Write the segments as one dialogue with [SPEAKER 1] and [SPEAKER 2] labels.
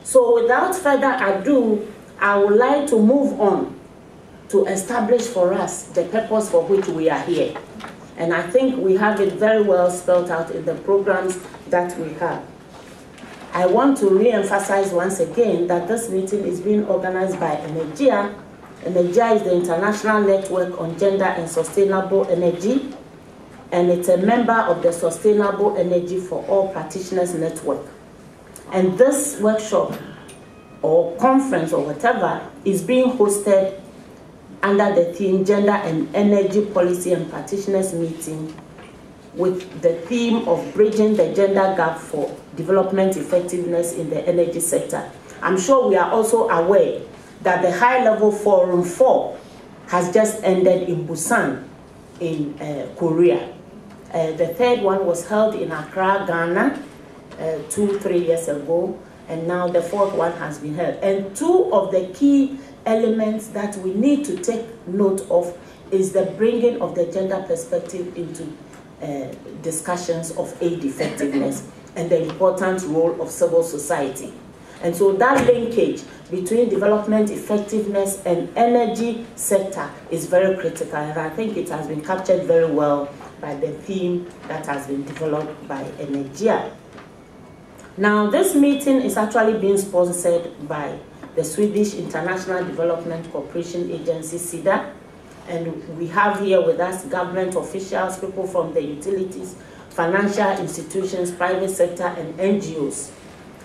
[SPEAKER 1] So without further ado, I would like to move on to establish for us the purpose for which we are here. And I think we have it very well spelled out in the programs that we have. I want to re-emphasize once again that this meeting is being organized by ENERGIA. ENERGIA is the International Network on Gender and Sustainable Energy, and it's a member of the Sustainable Energy for All Practitioners Network. And this workshop or conference or whatever is being hosted under the theme Gender and Energy Policy and Practitioners Meeting, with the theme of bridging the gender gap for development effectiveness in the energy sector. I'm sure we are also aware that the high-level Forum 4 has just ended in Busan in Korea. The third one was held in Accra, Ghana, 2-3 years ago, and now the fourth one has been held. And two of the key elements that we need to take note of is the bringing of the gender perspective into discussions of aid effectiveness and the important role of civil society. And so that linkage between development effectiveness and energy sector is very critical, and I think it has been captured very well by the theme that has been developed by ENERGIA. Now, this meeting is actually being sponsored by the Swedish International Development Cooperation Agency, SIDA, and we have here with us government officials, people from the utilities, financial institutions, private sector, and NGOs.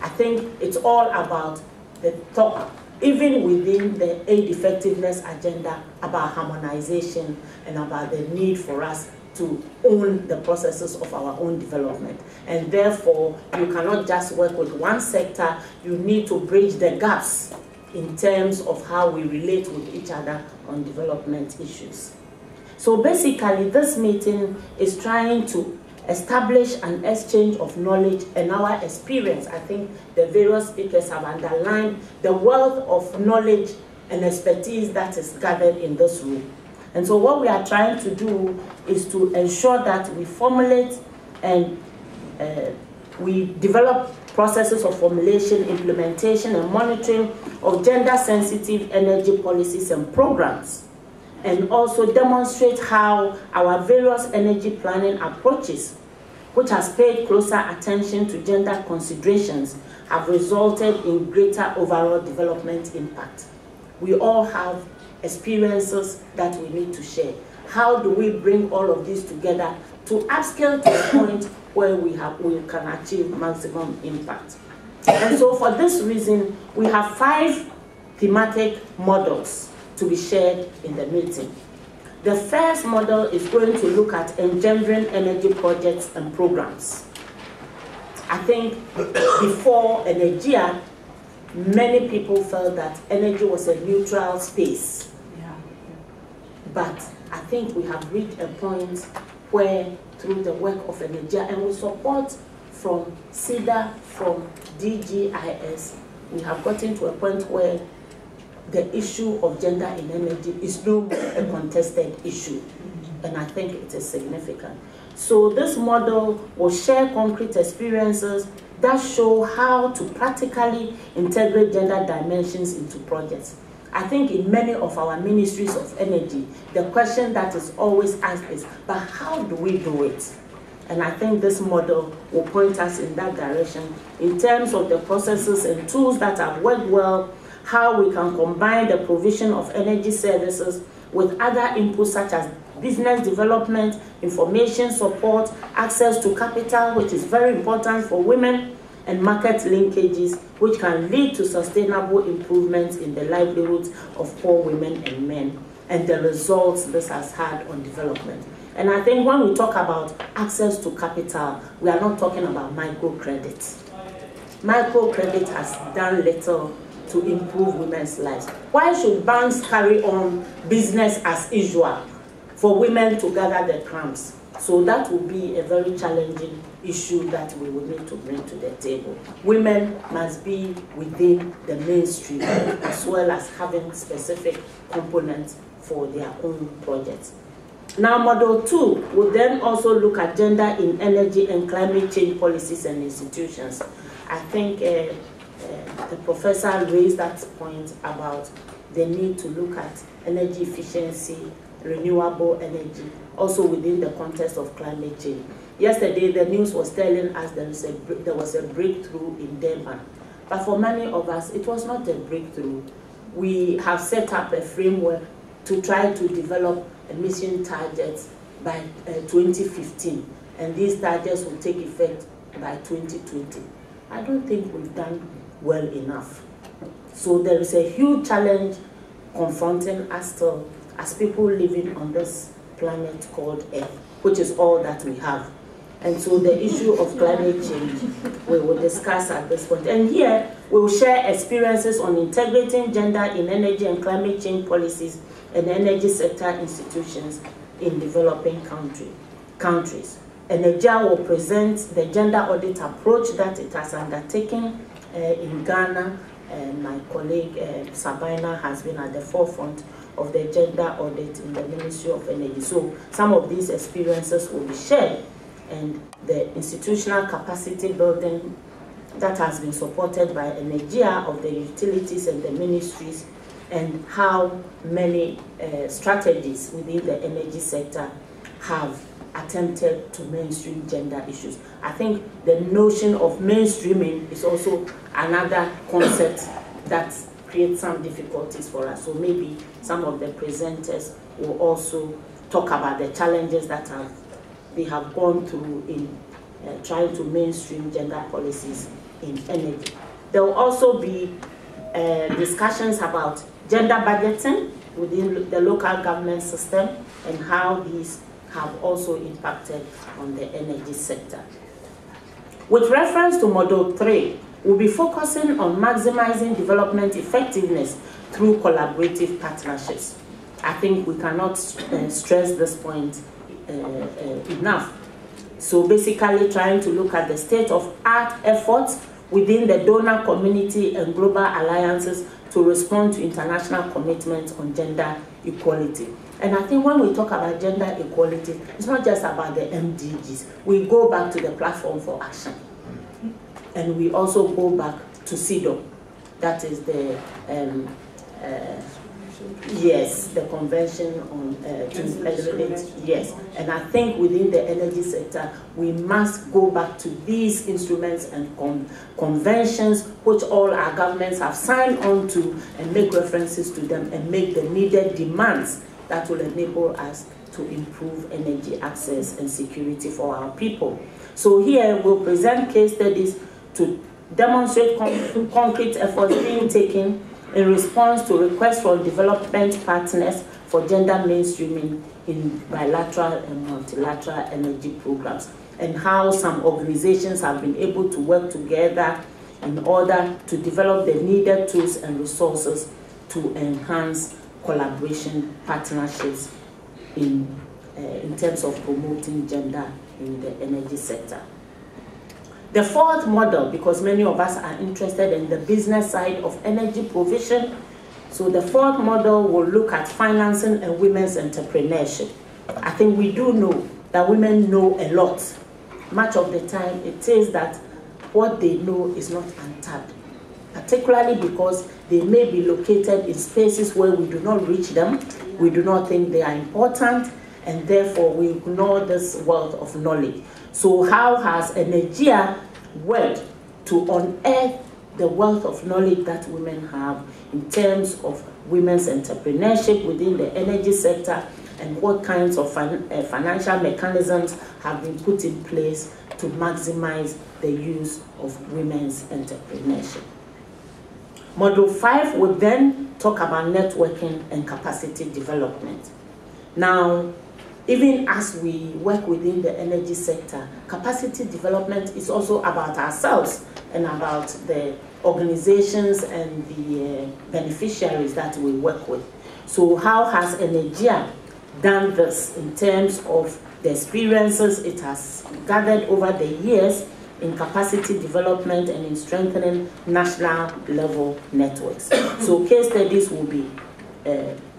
[SPEAKER 1] I think it's all about the talk, even within the aid effectiveness agenda, about harmonization and about the need for us to own the processes of our own development. And therefore, you cannot just work with one sector, you need to bridge the gaps in terms of how we relate with each other on development issues. So basically, this meeting is trying to establish an exchange of knowledge and our experience. I think the various speakers have underlined the wealth of knowledge and expertise that is gathered in this room. And so what we are trying to do is to ensure that we formulate and we develop processes of formulation, implementation, and monitoring of gender-sensitive energy policies and programs, and also demonstrate how our various energy planning approaches, which has paid closer attention to gender considerations, have resulted in greater overall development impact. We all have experiences that we need to share. How do we bring all of this together to upscale to a point where we can achieve maximum impact? And so for this reason, we have 5 thematic models to be shared in the meeting. The first model is going to look at engendering energy projects and programs. I think before ENERGIA, many people felt that energy was a neutral space. But I think we have reached a point where, through the work of ENERGIA and with support from SIDA, from DGIS, we have gotten to a point where the issue of gender in energy is no more a contested issue. And I think it is significant. So this model will share concrete experiences that show how to practically integrate gender dimensions into projects. I think in many of our ministries of energy, the question that is always asked is, but how do we do it? And I think this model will point us in that direction in terms of the processes and tools that have worked well, how we can combine the provision of energy services with other inputs such as business development, information support, access to capital, which is very important for women, and market linkages, which can lead to sustainable improvements in the livelihoods of poor women and men, and the results this has had on development. And I think when we talk about access to capital, we are not talking about microcredit. Microcredit has done little to improve women's lives. Why should banks carry on business as usual for women to gather the crumbs? So that will be a very challenging issue that we will need to bring to the table. Women must be within the mainstream as well as having specific components for their own projects. Now, model 2 will then also look at gender in energy and climate change policies and institutions. I think the professor raised that point about the need to look at energy efficiency, renewable energy, also within the context of climate change. Yesterday, the news was telling us there was a breakthrough in Durban. But for many of us, it was not a breakthrough. We have set up a framework to try to develop emission targets by 2015. And these targets will take effect by 2020. I don't think we've done well enough. So there is a huge challenge confronting us still as people living on this planet called Earth, which is all that we have. And so the issue of climate change we will discuss at this point. And here we will share experiences on integrating gender in energy and climate change policies and energy sector institutions in developing countries. ENERGIA will present the gender audit approach that it has undertaken in Ghana. My colleague Sabina has been at the forefront of the gender audit in the Ministry of Energy. So some of these experiences will be shared, and the institutional capacity building that has been supported by ENERGIA of the utilities and the ministries, and how many strategies within the energy sector have attempted to mainstream gender issues. I think the notion of mainstreaming is also another concept that creates some difficulties for us. So maybe some of the presenters will also talk about the challenges that they have gone through in trying to mainstream gender policies in energy. There will also be discussions about gender budgeting within the local government system and how these have also impacted on the energy sector. With reference to Model 3, we'll be focusing on maximizing development effectiveness through collaborative partnerships. I think we cannot stress this point enough. So basically trying to look at the state-of-art efforts within the donor community and global alliances to respond to international commitments on gender equality. And I think when we talk about gender equality, it's not just about the MDGs. We go back to the Platform for Action. And we also go back to CEDAW. That is the, yes, the Convention on yes. And I think within the energy sector, we must go back to these instruments and conventions which all our governments have signed on to, and make references to them and make the needed demands that will enable us to improve energy access and security for our people. So here we'll present case studies to demonstrate concrete efforts being taken in response to requests from development partners for gender mainstreaming in bilateral and multilateral energy programs, and how some organizations have been able to work together in order to develop the needed tools and resources to enhance collaboration partnerships in terms of promoting gender in the energy sector. The fourth model, because many of us are interested in the business side of energy provision, so the fourth model will look at financing and women's entrepreneurship. I think we do know that women know a lot. Much of the time it is that what they know is not untapped, particularly because they may be located in spaces where we do not reach them, we do not think they are important, and therefore we ignore this wealth of knowledge. So how has ENERGIA worked to unearth the wealth of knowledge that women have in terms of women's entrepreneurship within the energy sector, and what kinds of financial mechanisms have been put in place to maximize the use of women's entrepreneurship. Model 5 will then talk about networking and capacity development. Now, even as we work within the energy sector, capacity development is also about ourselves and about the organizations and the beneficiaries that we work with. So how has ENERGIA done this in terms of the experiences it has gathered over the years in capacity development and in strengthening national level networks? So case studies will be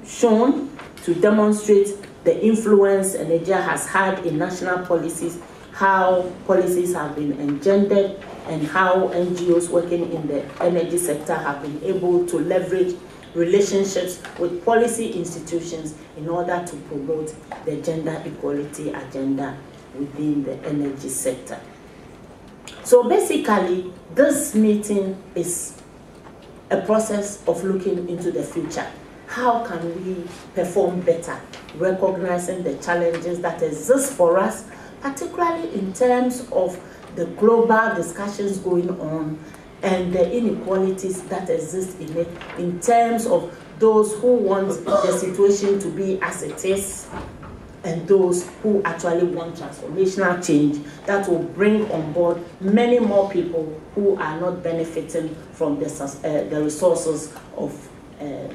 [SPEAKER 1] shown to demonstrate the influence ENERGIA has had in national policies, how policies have been engendered and how NGOs working in the energy sector have been able to leverage relationships with policy institutions in order to promote the gender equality agenda within the energy sector. So basically, this meeting is a process of looking into the future. How can we perform better, recognizing the challenges that exist for us, particularly in terms of the global discussions going on and the inequalities that exist in it, in terms of those who want the situation to be as it is and those who actually want transformational change that will bring on board many more people who are not benefiting from the resources of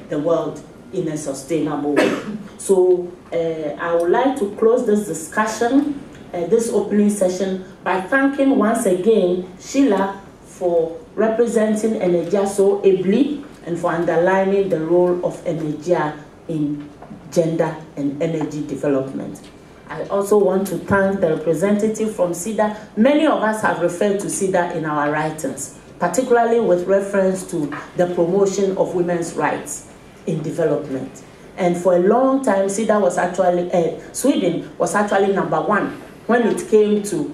[SPEAKER 1] the world in a sustainable way. So I would like to close this discussion, this opening session, by thanking once again Sheila for representing ENERGIA so ably and for underlining the role of ENERGIA in gender and energy development. I also want to thank the representative from SIDA. Many of us have referred to SIDA in our writings, particularly with reference to the promotion of women's rights in development. And for a long time, SIDA was actually, Sweden was actually #1 when it came to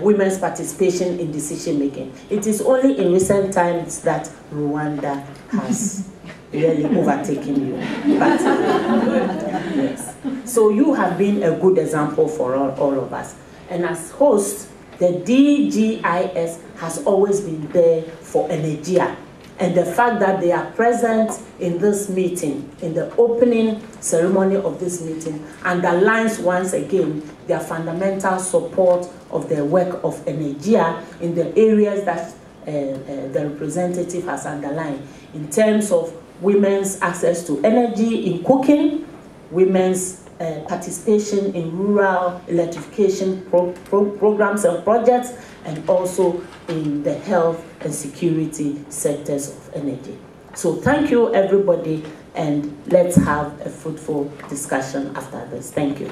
[SPEAKER 1] women's participation in decision making. It is only in recent times that Rwanda has really overtaken you. But, yes. So you have been a good example for all of us. And as host, the DGIS has always been there for ENERGIA. And the fact that they are present in this meeting, in the opening ceremony of this meeting, underlines once again their fundamental support of the work of ENERGIA in the areas that the representative has underlined, in terms of women's access to energy in cooking, women's participation in rural electrification programs and projects, and also in the health and security sectors of energy. So thank you, everybody, and let's have a fruitful discussion after this. Thank you.